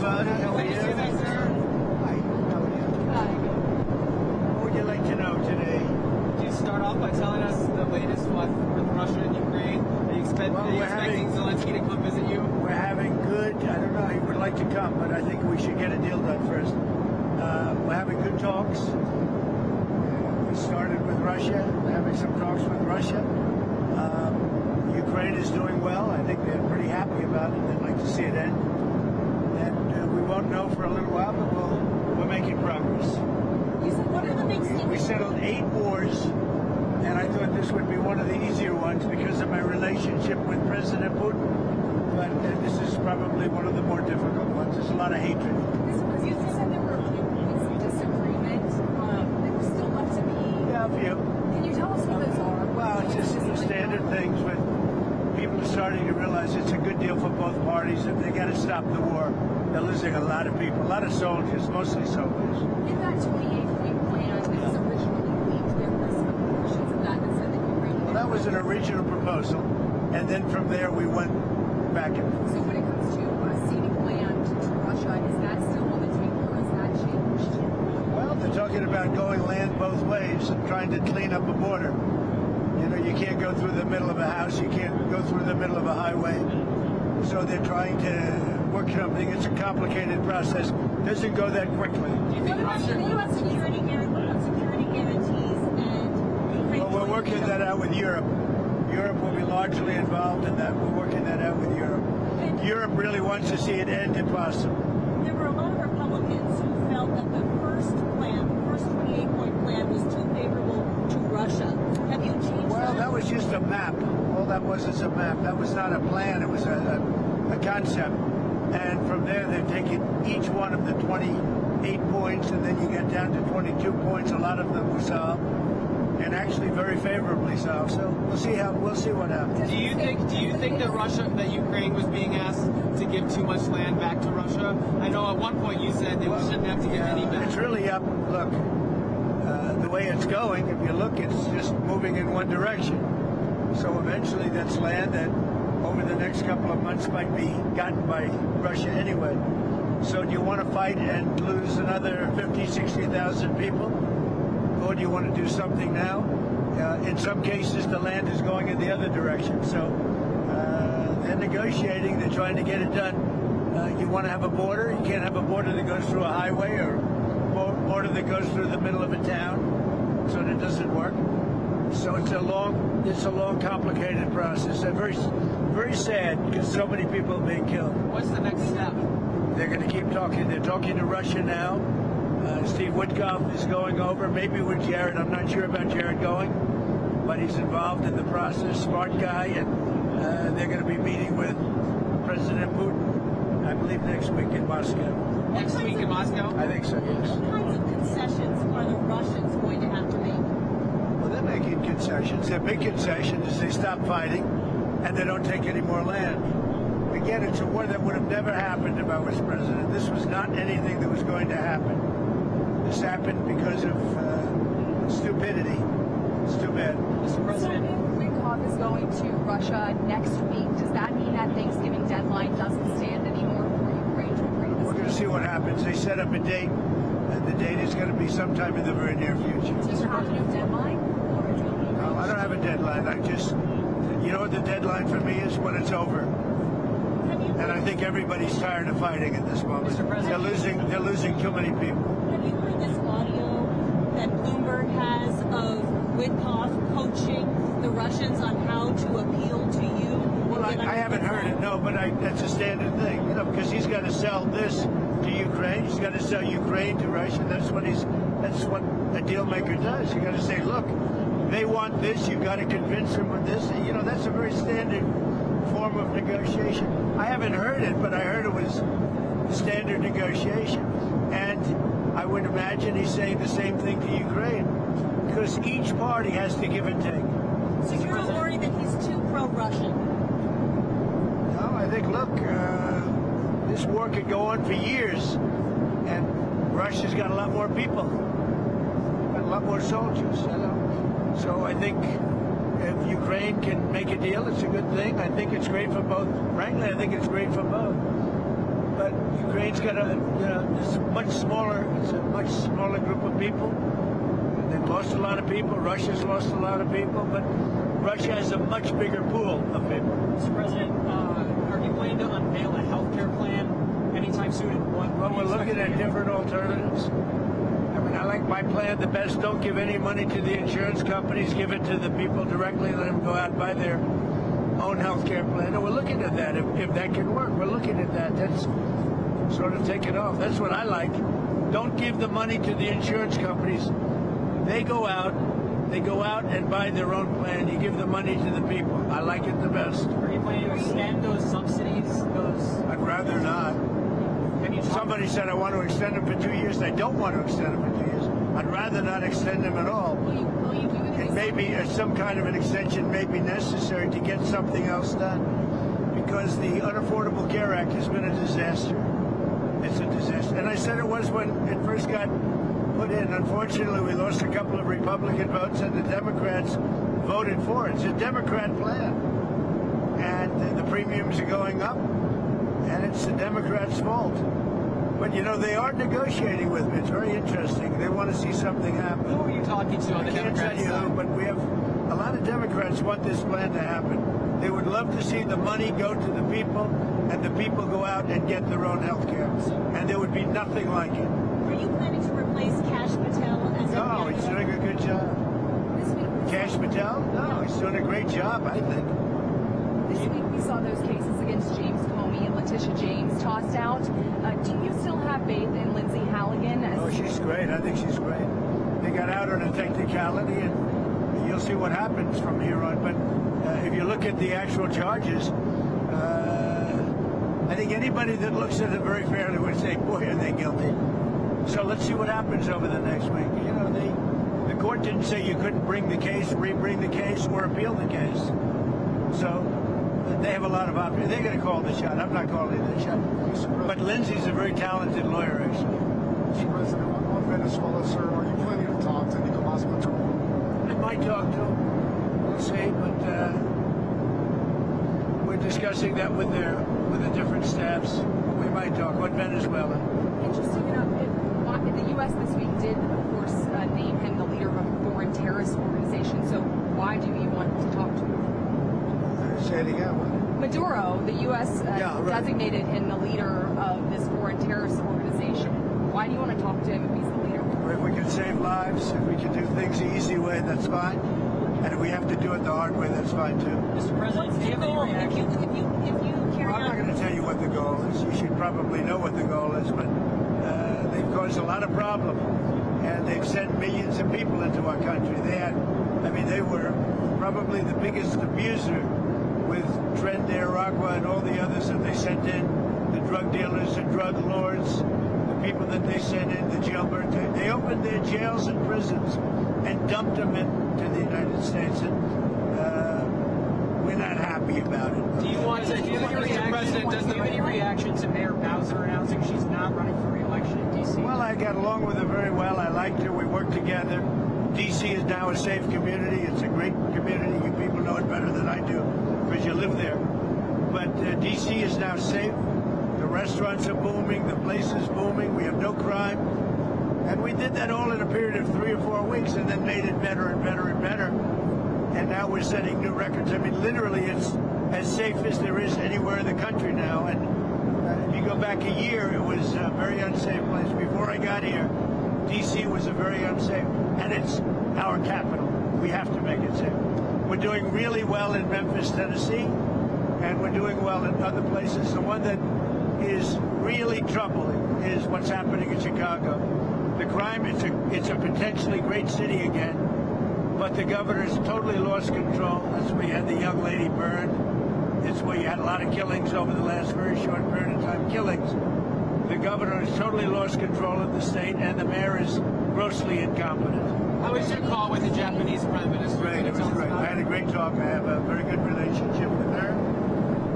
Amaravati. How are you? Hi. How are you? What would you like to know today? Could you start off by telling us the latest with Russia and Ukraine? Are you expecting Zelenskyy to come visit you? We're having good, I don't know, he would like to come, but I think we should get a deal done first. We're having good talks. We started with Russia. We're having some talks with Russia. Ukraine is doing well. I think they're pretty happy about it. They'd like to see it end. And we won't know for a little while, but we're making progress. You said, what are the big things? We settled 8 wars, and I thought this would be one of the easier ones because of my relationship with President Putin. But this is probably one of the more difficult ones. There's a lot of hatred. You said there were other points of disagreement that were still left to be. Yeah, a few. Can you tell us what those are? Well, it's just standard things, but people are starting to realize it's a good deal for both parties that they got to stop the war. They're losing a lot of people, a lot of soldiers, mostly soldiers. In that 28-point plan, it was originally leaked. There were some portions of that that said that Ukraine. Well, that was an original proposal, and then from there we went back and forth. So when it comes to ceding land to Russia, is that still on the table or has that changed? Well, they're talking about going land both ways and trying to clean up a border. You know, you can't go through the middle of a house, you can't go through the middle of a highway. So they're trying to work something. It's a complicated process. Doesn't go that quickly. What about security guarantees and? Well, we're working that out with Europe. Europe will be largely involved in that. We're working that out with Europe. Europe really wants to see it end if possible. There were a lot of Republicans who felt that the first 28-point plan was too favorable to Russia. Have you changed Well, that was just a map. All that was is a map. That was not a plan. It was a concept. And from there, they've taken each one of the 28 points, and then you get down to 22 points. A lot of them were solved, and actually very favorably solved. So we'll see what happens. Do you think that Ukraine was being asked to give too much land back to Russia? I know at one point you said they shouldn't have to give any back. It's really up. Look, the way it's going, if you look, it's just moving in one direction. So eventually, that's land that over the next couple of months might be gotten by Russia anyway. So do you want to fight and lose another 50, 60,000 people? Or do you want to do something now? In some cases, the land is going in the other direction. So they're negotiating. They're trying to get it done. You want to have a border. You can't have a border that goes through a highway or a border that goes through the middle of a town. So that doesn't work. So it's a long, complicated process. And very sad because so many people are being killed. What's the next step? They're going to keep talking. They're talking to Russia now. Steve Witkoff is going over, maybe with Jared. I'm not sure about Jared going, but he's involved in the process. Smart guy, and they're going to be meeting with President Putin, I believe, next week in Moscow. Next week in Moscow? I think so, yes. What kinds of concessions are the Russians going to have to make? Well, they're making concessions. Their big concession is they stop fighting and they don't take any more land. Again, it's a war that would have never happened if I was president. This was not anything that was going to happen. This happened because of stupidity. It's too bad. Mr. President. So if Witkoff is going to Russia next week, does that mean that Thanksgiving deadline doesn't stand anymore for Ukraine to agree to this? We're going to see what happens. They set up a date, and the date is going to be sometime in the very near future. Do you have no deadline? No, I don't have a deadline. You know what the deadline for me is? When it's over. And I think everybody's tired of fighting at this moment. They're losing too many people. Have you heard this audio that Bloomberg has of Witkoff coaching the Russians on how to appeal to you? Well, I haven't heard it, no, but that's a standard thing, you know, because he's got to sell this to Ukraine. He's got to sell Ukraine to Russia. That's what a deal maker does. You got to say, look, they want this. You've got to convince them with this. You know, that's a very standard form of negotiation. I haven't heard it, but I heard it was standard negotiation. And I would imagine he's saying the same thing to Ukraine, because each party has to give and take. So you're worried that he's too pro-Russian? No, I think, look, this war could go on for years, and Russia's got a lot more people, got a lot more soldiers, you know. So I think if Ukraine can make a deal, it's a good thing. I think it's great for both. Frankly, I think it's great for both. But Ukraine Ukraine's got it's much smaller. It's a much smaller group of people. They've lost a lot of people. Russia's lost a lot of people, but Russia has a much bigger pool of people. Mr. President, are you planning to unveil a health care plan anytime soon? And what Well, we're looking at different alternatives. I mean, I like my plan the best. Don't give any money to the insurance companies. Give it to the people directly. Let them go out and buy their own health care plan. And we're looking at that. If that can work, we're looking at that. That's sort of taken off. That's what I like. Don't give the money to the insurance companies. They go out and buy their own plan. You give the money to the people. I like it the best. Are you planning to extend those subsidies? I'd rather not. Somebody said I want to extend them for 2 years. I don't want to extend them for 2 years. I'd rather not extend them at all. Will you do it? And maybe some kind of an extension may be necessary to get something else done, because the Unaffordable Care Act has been a disaster. It's a disaster. And I said it was when it first got put in. Unfortunately, we lost a couple of Republican votes, and the Democrats voted for it. It's a Democrat plan. And the premiums are going up, and it's the Democrats' fault. But, they are negotiating with me. It's very interesting. They want to see something happen. Who are you talking to on the I can't tell Democrat you who, side? but we have a lot of Democrats want this plan to happen. They would love to see the money go to the people, and the people go out and get their own health care. And there would be nothing like it. Are you planning to replace Kash Patel as a No, he's doing a good job. This week, Kash Patel? No, he's doing a great job, I think. this week we saw those cases against James Comey and Letitia James tossed out. Do you still have faith in Lindsay Halligan? Oh, she's great. I think she's great. They got out on a technicality, and you'll see what happens from here on. But if you look at the actual charges, I think anybody that looks at it very fairly would say, boy, are they guilty. So let's see what happens over the next week. The court didn't say you couldn't bring the case, re-bring the case, or appeal the case. So they have a lot of options. They're going to call the shot. I'm not calling the shot. But Lindsay's a very talented lawyer, actually. Mr. President, on Venezuela, sir, are you planning to talk to Nicolas Maduro? I might talk to him. We'll see, but we're discussing that with the different staffs. We might talk about Venezuela. Interesting enough, the U.S. this week did, of course, name him the leader of a foreign terrorist organization. So why do you want to talk to him? Say it again. Maduro, the U.S. Yeah, right. designated him the leader of this foreign terrorist organization. Why do you want to talk to him if he's the leader? If we can save lives, if we can do things the easy way, that's fine. And if we have to do it the hard way, that's fine too. Mr. President, do you have any reaction? If you carry I'm not on, going to tell you what the goal is. You should probably know what the goal is, but they've caused a lot of problem, and they've sent millions of people into our country. They were probably the biggest abuser with Tren de Aragua and all the others that they sent in, the drug dealers, the drug lords, the people that they sent in, the jailbirds. They opened their jails and prisons and dumped them into the United States, and we're not happy about it. Do you want to, Mr. President, does do you have any reaction to Mayor Bowser announcing she's not running for re-election in D.C.? Well, I got along with her very well. I liked her. We worked together. D.C. is now a safe community. It's a great community. You people know it better than I do because you live there. But D.C. is now safe. The restaurants are booming. The place is booming. We have no crime. And we did that all in a period of 3 or 4 weeks and then made it better and better and better. And now we're setting new records. I mean, literally, it's as safe as there is anywhere in the country now. And if you go back a year, it was a very unsafe place. Before I got here, D.C. was a very unsafe, and it's our capital. We have to make it safe. We're doing really well in Memphis, Tennessee, and we're doing well in other places. The one that is really troubling is what's happening in Chicago. The crime, it's a potentially great city again, but the governor's totally lost control. That's where you had the young lady burned. It's where you had a lot of killings over the last very short period of time. Killings. The governor has totally lost control of the state, and the mayor is grossly incompetent. How was your call with the Japanese Prime Minister? Great, it was great. I had a great talk. I have a very good relationship with her.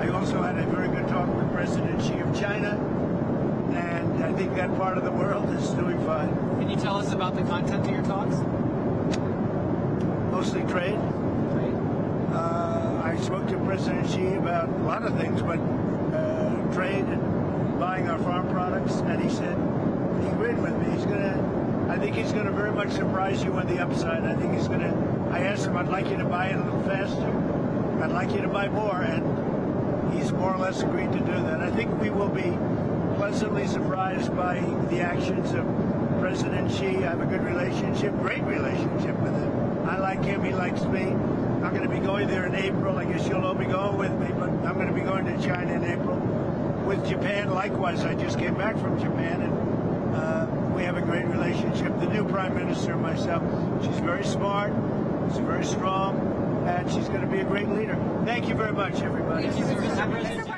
I also had a very good talk with President Xi of China, and I think that part of the world is doing fine. Can you tell us about the content of your talks? Mostly trade. I spoke to President Xi about a lot of things, but trade and buying our farm products. products, and he said he agreed with me. I think he's gonna very much surprise you on the upside. I think he's gonna. I asked him, I'd like you to buy it a little faster. I'd like you to buy more, and he's more or less agreed to do that. I think we will be pleasantly surprised by the actions of President Xi. I have a good relationship, great relationship with him. I like him, he likes me. I'm going to be going there in April. I guess you'll all be going with me, but I'm going to be going to China in April. With Japan, likewise, I just came back from Japan, and we have a great relationship. The new Prime Minister and myself, she's very smart, she's very strong, and she's going to be a great leader. Thank you very much, everybody. Thank you, sir.